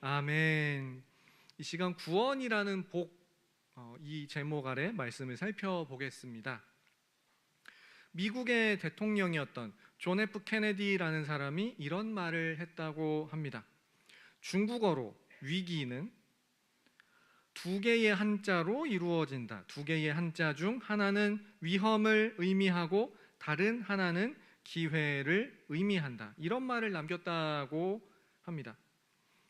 아멘. 이 시간 구원이라는 이 제목 아래 말씀을 살펴보겠습니다. 미국의 대통령이었던 존 F 케네디라는 사람이 이런 말을 했다고 합니다. 중국어로 위기는 두 개의 한자로 이루어진다. 두 개의 한자 중 하나는 위험을 의미하고 다른 하나는 기회를 의미한다. 이런 말을 남겼다고 합니다.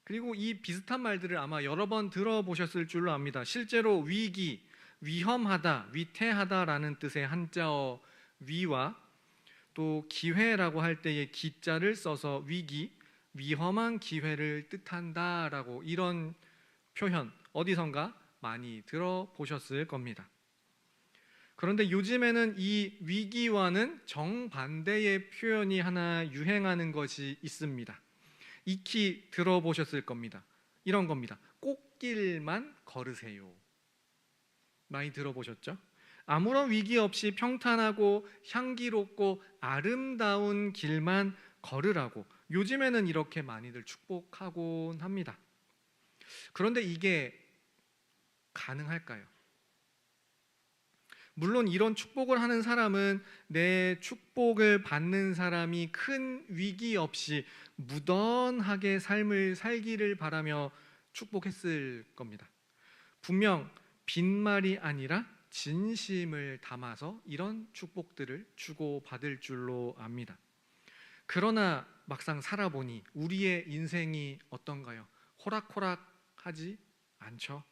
그리고 이 비슷한 말들을 아마 여러 번 들어보셨을 줄로 압니다. 실제로 위기, 위험하다, 위태하다라는 뜻의 한자어 위와 또 기회라고 할 때의 기자를 써서 위기, 위험한 기회를 뜻한다라고 이런 표현 어디선가 많이 들어보셨을 겁니다. 그런데 요즘에는 이 위기와는 정반대의 표현이 하나 유행하는 것이 있습니다. 익히 들어보셨을 겁니다. 이런 겁니다. 꽃길만 걸으세요. 많이 들어보셨죠? 아무런 위기 없이 평탄하고 향기롭고 아름다운 길만 걸으라고 요즘에는 이렇게 많이들 축복하곤 합니다. 그런데 이게 가능할까요? 물론 이런 축복을 하는 사람은 내 축복을 받는 사람이 큰 위기 없이 무던하게 삶을 살기를 바라며 축복했을 겁니다. 분명 빈말이 아니라 진심을 담아서 이런 축복들을 주고받을 줄로 압니다. 그러나 막상 살아보니 우리의 인생이 어떤가요? 호락호락하지 않죠.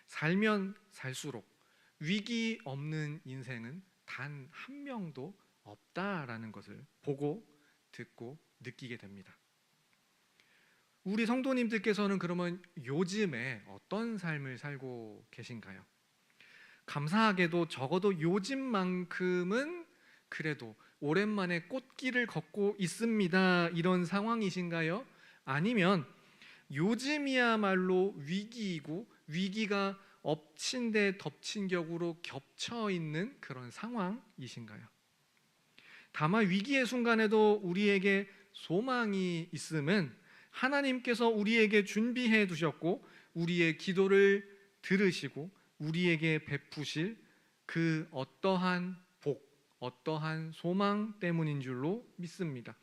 살면 살수록 위기 없는 인생은 단 한 명도 없다라는 것을 보고 듣고 느끼게 됩니다. 우리 성도님들께서는 그러면 요즘에 어떤 삶을 살고 계신가요? 감사하게도 적어도 요즘만큼은 그래도 오랜만에 꽃길을 걷고 있습니다. 이런 상황이신가요? 아니면 요즘이야말로 위기이고 위기가 엎친 데 덮친 격으로 겹쳐 있는 그런 상황이신가요? 다만 위기의 순간에도 우리에게 소망이 있음은 하나님께서 우리에게 준비해 두셨고 우리의 기도를 들으시고 우리에게 베푸실 그 어떠한 복, 어떠한 소망 때문인 줄로 믿습니다.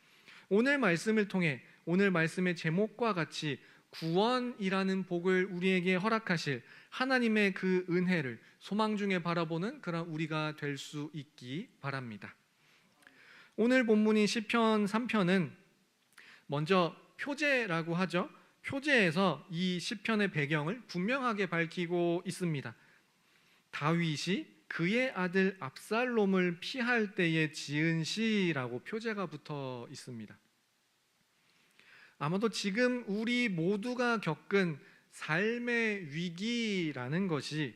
오늘 말씀을 통해 오늘 말씀의 제목과 같이 구원이라는 복을 우리에게 허락하실 하나님의 그 은혜를 소망 중에 바라보는 그런 우리가 될 수 있기 바랍니다. 오늘 본문인 시편 3편은 먼저 표제라고 하죠. 표제에서 이 시편의 배경을 분명하게 밝히고 있습니다. 다윗이 그의 아들 압살롬을 피할 때에 지은 시라고 표제가 붙어 있습니다. 아마도 지금 우리 모두가 겪은 삶의 위기라는 것이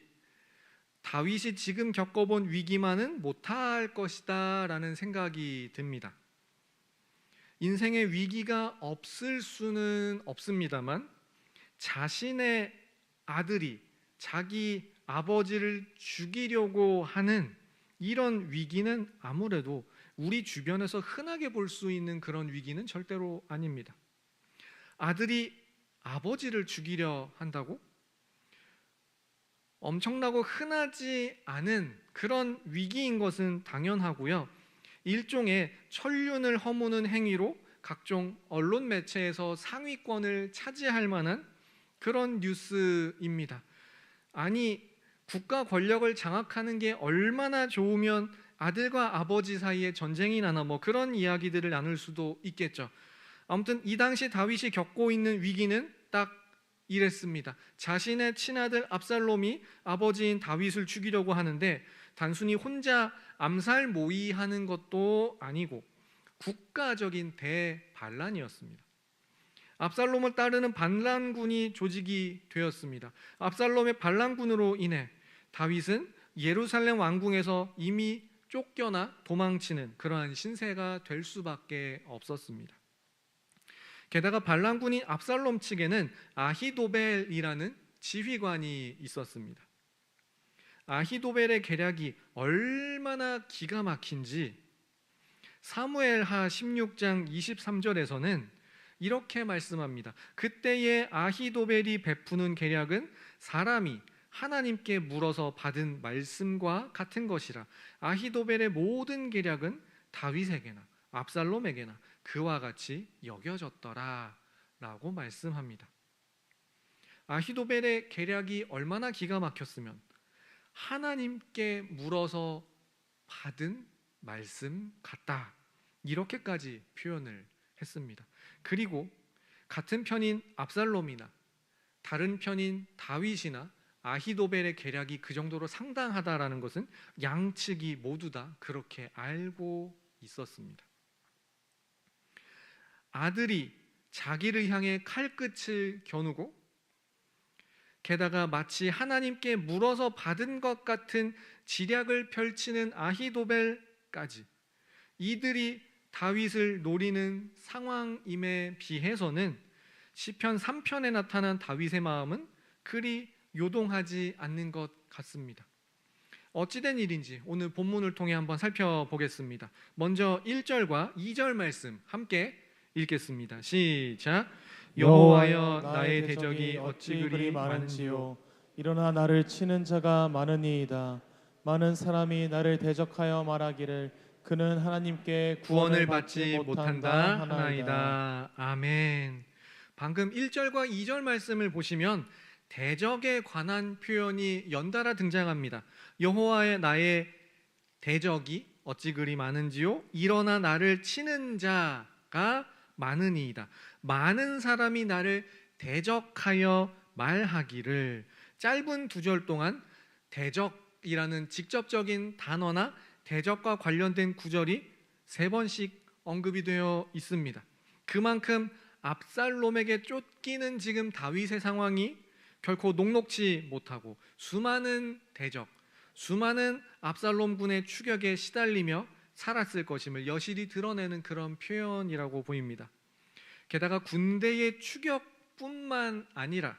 다윗이 지금 겪어본 위기만은 못할 것이다 라는 생각이 듭니다. 인생의 위기가 없을 수는 없습니다만 자신의 아들이 자기 아버지를 죽이려고 하는 이런 위기는 아무래도 우리 주변에서 흔하게 볼 수 있는 그런 위기는 절대로 아닙니다. 아들이 아버지를 죽이려 한다고? 엄청나고 흔하지 않은 그런 위기인 것은 당연하고요. 일종의 천륜을 허무는 행위로 각종 언론 매체에서 상위권을 차지할 만한 그런 뉴스입니다. 아니, 국가 권력을 장악하는 게 얼마나 좋으면 아들과 아버지 사이에 전쟁이 나나 뭐 그런 이야기들을 나눌 수도 있겠죠. 아무튼 이 당시 다윗이 겪고 있는 위기는 딱 이랬습니다. 자신의 친아들 압살롬이 아버지인 다윗을 죽이려고 하는데 단순히 혼자 암살 모의하는 것도 아니고 국가적인 대반란이었습니다. 압살롬을 따르는 반란군이 조직이 되었습니다. 압살롬의 반란군으로 인해 다윗은 예루살렘 왕궁에서 이미 쫓겨나 도망치는 그러한 신세가 될 수밖에 없었습니다. 게다가 반란군인 압살롬 측에는 아히도벨이라는 지휘관이 있었습니다. 아히도벨의 계략이 얼마나 기가 막힌지 사무엘하 16장 23절에서는 이렇게 말씀합니다. 그때의 아히도벨이 베푸는 계략은 사람이 하나님께 물어서 받은 말씀과 같은 것이라. 아히도벨의 모든 계략은 다윗에게나 압살롬에게나 그와 같이 여겨졌더라 라고 말씀합니다. 아히도벨의 계략이 얼마나 기가 막혔으면 하나님께 물어서 받은 말씀 같다, 이렇게까지 표현을 했습니다. 그리고 같은 편인 압살롬이나 다른 편인 다윗이나 아히도벨의 계략이 그 정도로 상당하다라는 것은 양측이 모두 다 그렇게 알고 있었습니다. 아들이 자기를 향해 칼끝을 겨누고 게다가 마치 하나님께 물어서 받은 것 같은 지략을 펼치는 아히도벨까지, 이들이 다윗을 노리는 상황임에 비해서는 시편 3편에 나타난 다윗의 마음은 그리 요동하지 않는 것 같습니다. 어찌된 일인지 오늘 본문을 통해 한번 살펴보겠습니다. 먼저 1절과 2절 말씀 함께 읽겠습니다. 시작. 여호와여, 나의 대적이 어찌 그리 많은지요. 일어나 나를 치는 자가 많으니이다. 많은 사람이 나를 대적하여 말하기를 그는 하나님께 구원을 받지 못한다 하나이다. 아멘. 방금 1절과 2절 말씀을 보시면 대적에 관한 표현이 연달아 등장합니다. 여호와의 나의 대적이 어찌 그리 많은지요. 일어나 나를 치는 자가 많으니이다. 많은 사람이 나를 대적하여 말하기를. 짧은 2절 동안 대적이라는 직접적인 단어나 대적과 관련된 구절이 3번씩 언급이 되어 있습니다. 그만큼 압살롬에게 쫓기는 지금 다윗의 상황이 결코 녹록지 못하고 수많은 대적, 수많은 압살롬 군의 추격에 시달리며 살았을 것임을 여실히 드러내는 그런 표현이라고 보입니다. 게다가 군대의 추격뿐만 아니라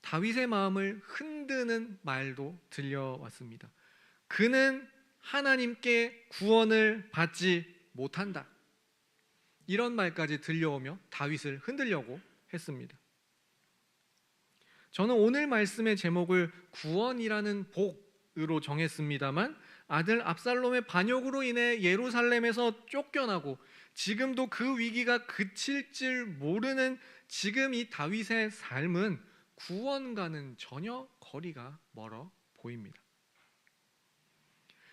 다윗의 마음을 흔드는 말도 들려왔습니다. 그는 하나님께 구원을 받지 못한다, 이런 말까지 들려오며 다윗을 흔들려고 했습니다. 저는 오늘 말씀의 제목을 구원이라는 복으로 정했습니다만, 아들 압살롬의 반역으로 인해 예루살렘에서 쫓겨나고 지금도 그 위기가 그칠 줄 모르는 지금 이 다윗의 삶은 구원과는 전혀 거리가 멀어 보입니다.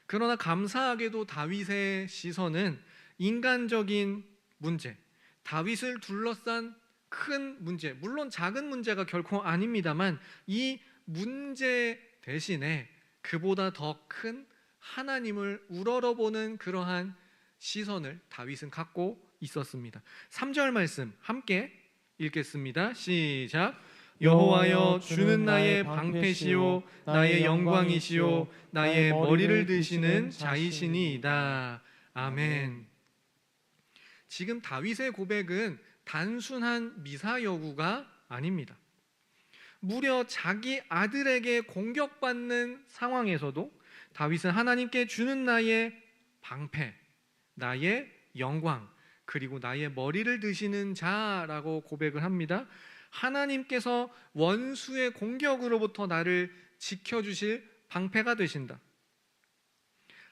그러나 감사하게도 다윗의 시선은 인간적인 문제, 다윗을 둘러싼 큰 문제, 물론 작은 문제가 결코 아닙니다만 이 문제 대신에 그보다 더 큰 하나님을 우러러보는 그러한 시선을 다윗은 갖고 있었습니다. 3절 말씀 함께 읽겠습니다. 시작. 여호와여, 주는 나의 방패시요 나의 영광이시요 나의 머리를 드시는 자이시니이다. 아멘. 지금 다윗의 고백은 단순한 미사여구가 아닙니다. 무려 자기 아들에게 공격받는 상황에서도 다윗은 하나님께 주는 나의 방패, 나의 영광, 그리고 나의 머리를 드시는 자라고 고백을 합니다. 하나님께서 원수의 공격으로부터 나를 지켜주실 방패가 되신다.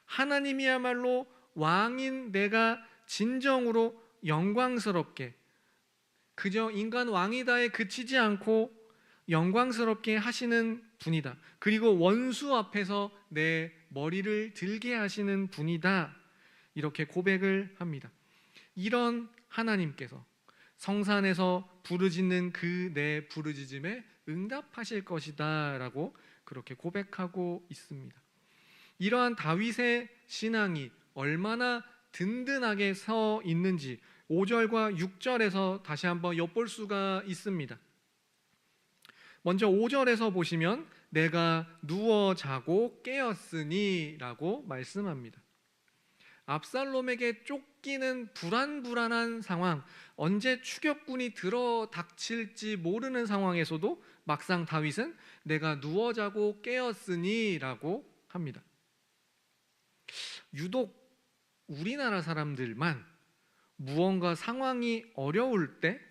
하나님이야말로 왕인 내가 진정으로 영광스럽게, 그저 인간 왕이다에 그치지 않고 영광스럽게 하시는 분이다. 그리고 원수 앞에서 내 머리를 들게 하시는 분이다. 이렇게 고백을 합니다. 이런 하나님께서 성산에서 부르짖는 그 내 부르짖음에 응답하실 것이다 라고 그렇게 고백하고 있습니다. 이러한 다윗의 신앙이 얼마나 든든하게 서 있는지 5절과 6절에서 다시 한번 엿볼 수가 있습니다. 먼저 5절에서 보시면 내가 누워 자고 깨었으니 라고 말씀합니다. 압살롬에게 쫓기는 불안불안한 상황, 언제 추격군이 들어닥칠지 모르는 상황에서도 막상 다윗은 내가 누워 자고 깨었으니 라고 합니다. 유독 우리나라 사람들만 무언가 상황이 어려울 때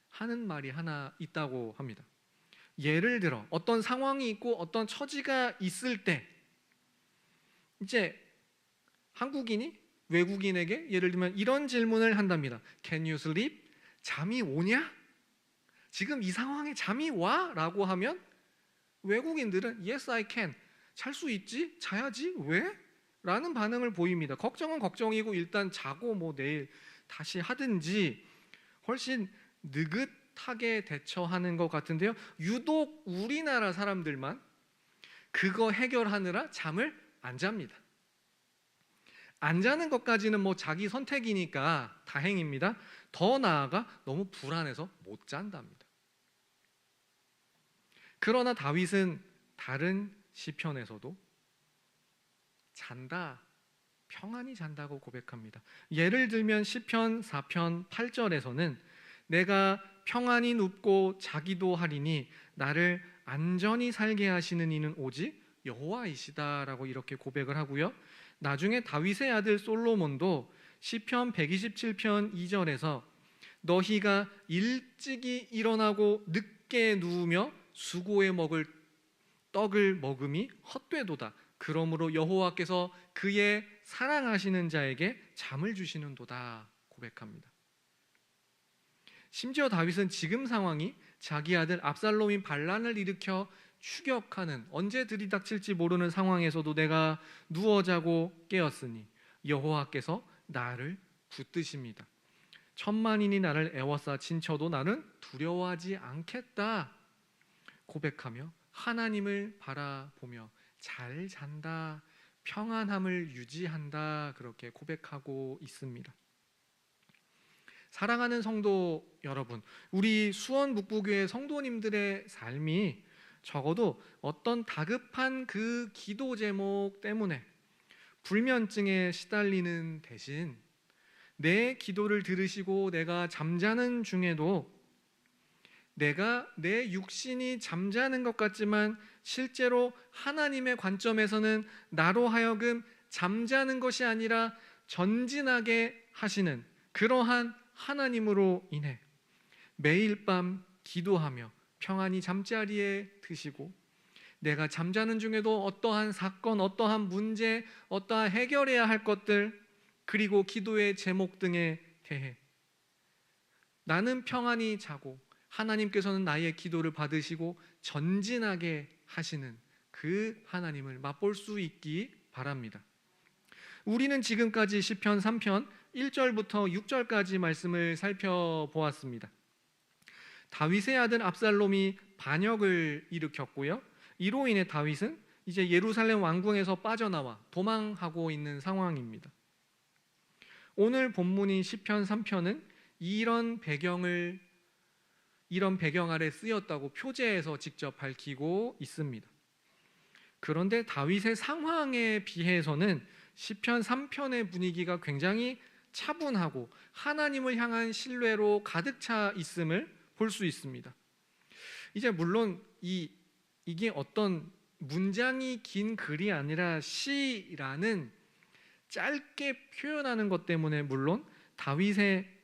하는 말이 하나 있다고 합니다. 예를 들어 어떤 상황이 있고 어떤 처지가 있을 때 이제 한국인이 외국인에게 예를 들면 이런 질문을 한답니다. Can you sleep? 잠이 오냐? 지금 이 상황에 잠이 와? 라고 하면 외국인들은 Yes, I can. 잘 수 있지? 자야지? 왜? 라는 반응을 보입니다. 걱정은 걱정이고 일단 자고 뭐 내일 다시 하든지 훨씬 느긋하게 대처하는 것 같은데요. 유독 우리나라 사람들만 그거 해결하느라 잠을 안 잡니다. 안 자는 것까지는 뭐 자기 선택이니까 다행입니다. 더 나아가 너무 불안해서 못 잔답니다. 그러나 다윗은 다른 시편에서도 잔다, 평안히 잔다고 고백합니다. 예를 들면 시편 4편 8절에서는 내가 평안히 눕고 자기도 하리니 나를 안전히 살게 하시는 이는 오직 여호와이시다라고 이렇게 고백을 하고요. 나중에 다윗의 아들 솔로몬도 시편 127편 2절에서 너희가 일찍이 일어나고 늦게 누우며 수고에 먹을 떡을 먹음이 헛되도다. 그러므로 여호와께서 그의 사랑하시는 자에게 잠을 주시는도다 고백합니다. 심지어 다윗은 지금 상황이 자기 아들 압살롬이 반란을 일으켜 추격하는 언제 들이닥칠지 모르는 상황에서도 내가 누워 자고 깨었으니 여호와께서 나를 붙드십니다. 천만인이 나를 애워싸 친쳐도 나는 두려워하지 않겠다 고백하며 하나님을 바라보며 잘 잔다, 평안함을 유지한다 그렇게 고백하고 있습니다. 사랑하는 성도 여러분, 우리 수원 북부교회 성도님들의 삶이 적어도 어떤 다급한 그 기도 제목 때문에 불면증에 시달리는 대신 내 기도를 들으시고 내가 잠자는 중에도 내가 내 육신이 잠자는 것 같지만 실제로 하나님의 관점에서는 나로 하여금 잠자는 것이 아니라 전진하게 하시는 그러한 하나님으로 인해 매일 밤 기도하며 평안히 잠자리에 드시고 내가 잠자는 중에도 어떠한 사건, 어떠한 문제, 어떠한 해결해야 할 것들 그리고 기도의 제목 등에 대해 나는 평안히 자고 하나님께서는 나의 기도를 받으시고 전진하게 하시는 그 하나님을 맛볼 수 있기 바랍니다. 우리는 지금까지 시편 3편 1절부터 6절까지 말씀을 살펴보았습니다. 다윗의 아들 압살롬이 반역을 일으켰고요. 이로 인해 다윗은 이제 예루살렘 왕궁에서 빠져나와 도망하고 있는 상황입니다. 오늘 본문인 시편 3편은 이런 배경 아래 쓰였다고 표제에서 직접 밝히고 있습니다. 그런데 다윗의 상황에 비해서는 시편 3편의 분위기가 굉장히 차분하고 하나님을 향한 신뢰로 가득 차 있음을 볼 수 있습니다. 이제 물론 이게 어떤 문장이 긴 글이 아니라 시라는 짧게 표현하는 것 때문에 물론 다윗의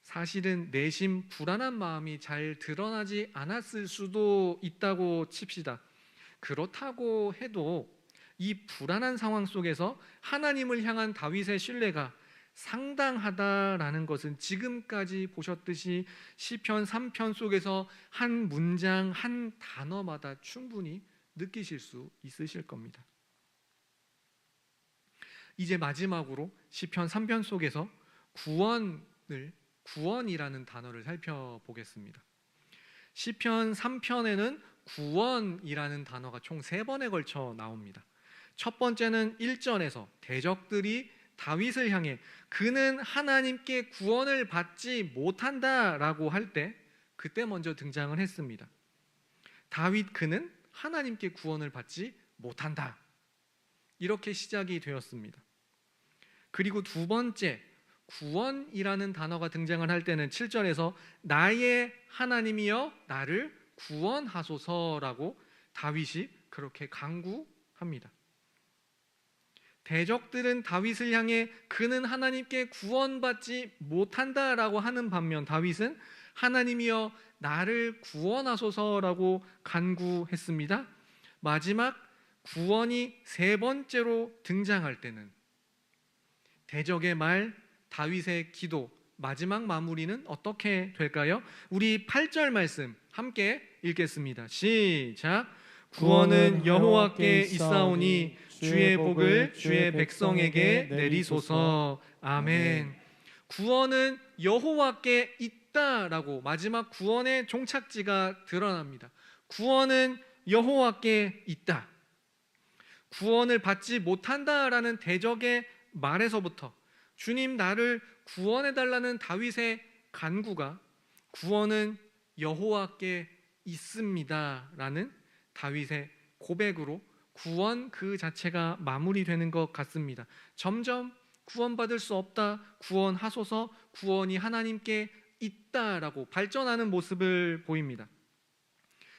사실은 내심 불안한 마음이 잘 드러나지 않았을 수도 있다고 칩시다. 그렇다고 해도 이 불안한 상황 속에서 하나님을 향한 다윗의 신뢰가 상당하다라는 것은 지금까지 보셨듯이 시편 3편 속에서 한 문장 한 단어마다 충분히 느끼실 수 있으실 겁니다. 이제 마지막으로 시편 3편 속에서 구원이라는 단어를 살펴보겠습니다. 시편 3편에는 구원이라는 단어가 총 3번에 걸쳐 나옵니다. 첫 번째는 1절에서 대적들이 다윗을 향해 그는 하나님께 구원을 받지 못한다라고 할 때 그때 먼저 등장을 했습니다. 다윗 그는 하나님께 구원을 받지 못한다. 이렇게 시작이 되었습니다. 그리고 두 번째 구원이라는 단어가 등장을 할 때는 7절에서 나의 하나님이여 나를 구원하소서라고 다윗이 그렇게 간구합니다. 대적들은 다윗을 향해 그는 하나님께 구원받지 못한다라고 하는 반면 다윗은 하나님이여 나를 구원하소서라고 간구했습니다. 마지막 구원이 세 번째로 등장할 때는 대적의 말, 다윗의 기도, 마지막 마무리는 어떻게 될까요? 우리 8절 말씀 함께 읽겠습니다. 시작. 구원은 여호와께 있사오니 주의 복을 주의 백성에게 내리소서. 아멘. 구원은 여호와께 있다라고 마지막 구원의 종착지가 드러납니다. 구원은 여호와께 있다. 구원을 받지 못한다라는 대적의 말에서부터 주님 나를 구원해달라는 다윗의 간구가 구원은 여호와께 있습니다라는 다윗의 고백으로 구원 그 자체가 마무리되는 것 같습니다. 점점 구원받을 수 없다, 구원하소서, 구원이 하나님께 있다라고 발전하는 모습을 보입니다.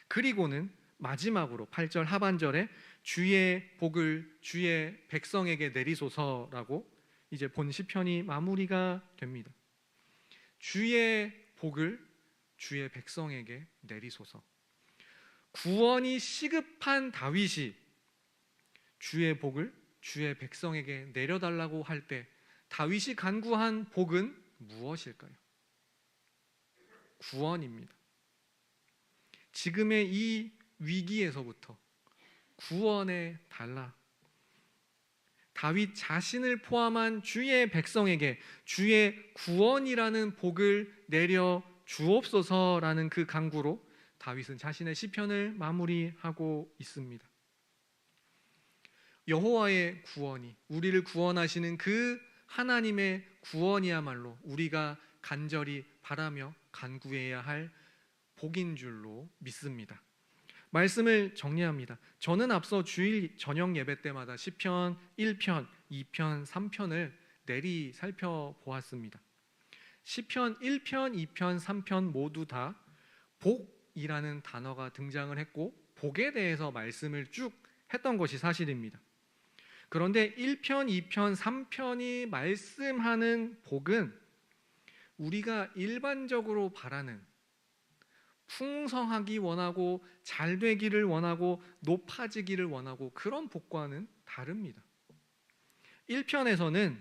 그리고는 마지막으로 8절 하반절에 주의 복을 주의 백성에게 내리소서라고 이제 본 시편이 마무리가 됩니다. 주의 복을 주의 백성에게 내리소서. 구원이 시급한 다윗이 주의 복을 주의 백성에게 내려달라고 할 때 다윗이 간구한 복은 무엇일까요? 구원입니다. 지금의 이 위기에서부터 구원해 달라. 다윗 자신을 포함한 주의 백성에게 주의 구원이라는 복을 내려 주옵소서라는 그 간구로 다윗은 자신의 시편을 마무리하고 있습니다. 여호와의 구원이 우리를 구원하시는 그 하나님의 구원이야말로 우리가 간절히 바라며 간구해야 할 복인 줄로 믿습니다. 말씀을 정리합니다. 저는 앞서 주일 저녁 예배 때마다 시편 1편, 2편, 3편을 내리 살펴보았습니다. 시편 1편, 2편, 3편 모두 다 복이라는 단어가 등장을 했고 복에 대해서 말씀을 쭉 했던 것이 사실입니다. 그런데 1편, 2편, 3편이 말씀하는 복은 우리가 일반적으로 바라는 풍성하기 원하고 잘 되기를 원하고 높아지기를 원하고 그런 복과는 다릅니다. 1편에서는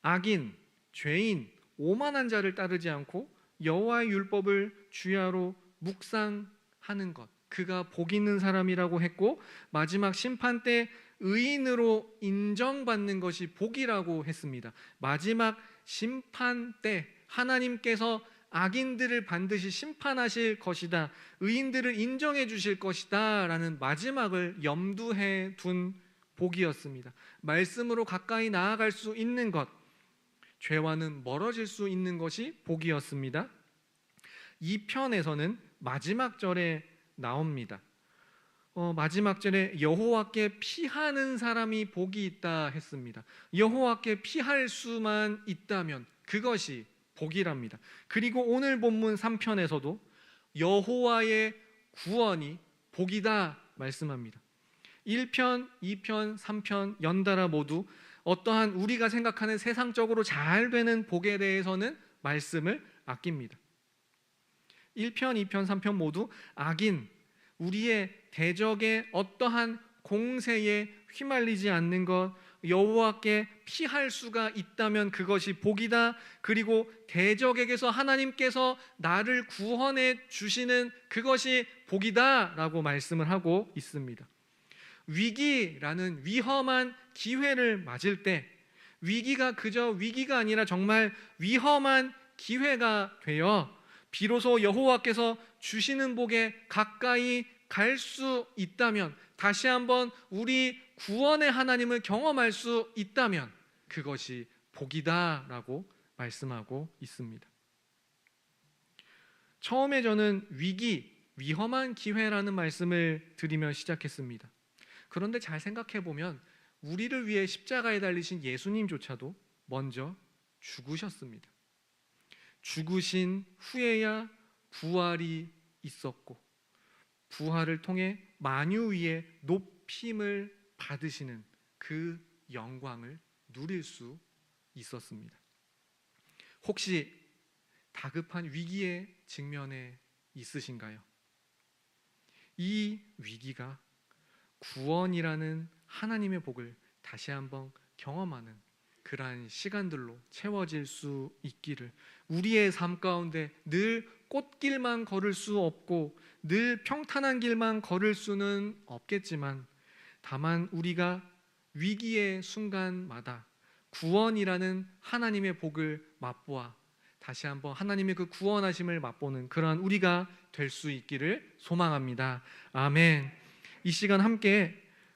악인, 죄인, 오만한 자를 따르지 않고 여호와의 율법을 주야로 묵상하는 것, 그가 복 있는 사람이라고 했고 마지막 심판 때 의인으로 인정받는 것이 복이라고 했습니다. 마지막 심판 때 하나님께서 악인들을 반드시 심판하실 것이다, 의인들을 인정해 주실 것이다 라는 마지막을 염두해 둔 복이었습니다. 말씀으로 가까이 나아갈 수 있는 것, 죄와는 멀어질 수 있는 것이 복이었습니다. 이 편에서는 마지막 절에 나옵니다. 마지막 절에 여호와께 피하는 사람이 복이 있다 했습니다. 여호와께 피할 수만 있다면 그것이 복이랍니다. 그리고 오늘 본문 3편에서도 여호와의 구원이 복이다 말씀합니다. 1편, 2편, 3편 연달아 모두 어떠한 우리가 생각하는 세상적으로 잘 되는 복에 대해서는 말씀을 아낍니다. 1편, 2편, 3편 모두 악인, 우리의 대적의 어떠한 공세에 휘말리지 않는 것, 여호와께 피할 수가 있다면 그것이 복이다. 그리고 대적에게서 하나님께서 나를 구원해 주시는 그것이 복이다 라고 말씀을 하고 있습니다. 위기라는 위험한 기회를 맞을 때 위기가 그저 위기가 아니라 정말 위험한 기회가 되어 비로소 여호와께서 주시는 복에 가까이 갈 수 있다면, 다시 한번 우리 구원의 하나님을 경험할 수 있다면 그것이 복이다라고 말씀하고 있습니다. 처음에 저는 위기, 위험한 기회라는 말씀을 드리며 시작했습니다. 그런데 잘 생각해 보면 우리를 위해 십자가에 달리신 예수님조차도 먼저 죽으셨습니다. 죽으신 후에야 부활이 있었고 부활을 통해 만유 위에 높임을 받으시는 그 영광을 누릴 수 있었습니다. 혹시 다급한 위기의 직면에 있으신가요? 이 위기가 구원이라는 하나님의 복을 다시 한번 경험하는 그러한 시간들로 채워질 수 있기를, 우리의 삶 가운데 늘 꽃길만 걸을 수 없고 늘 평탄한 길만 걸을 수는 없겠지만, 다만 우리가 위기의 순간마다 구원이라는 하나님의 복을 맛보아 다시 한번 하나님의 그 구원하심을 맛보는 그러한 우리가 될 수 있기를 소망합니다. 아멘. 이 시간 함께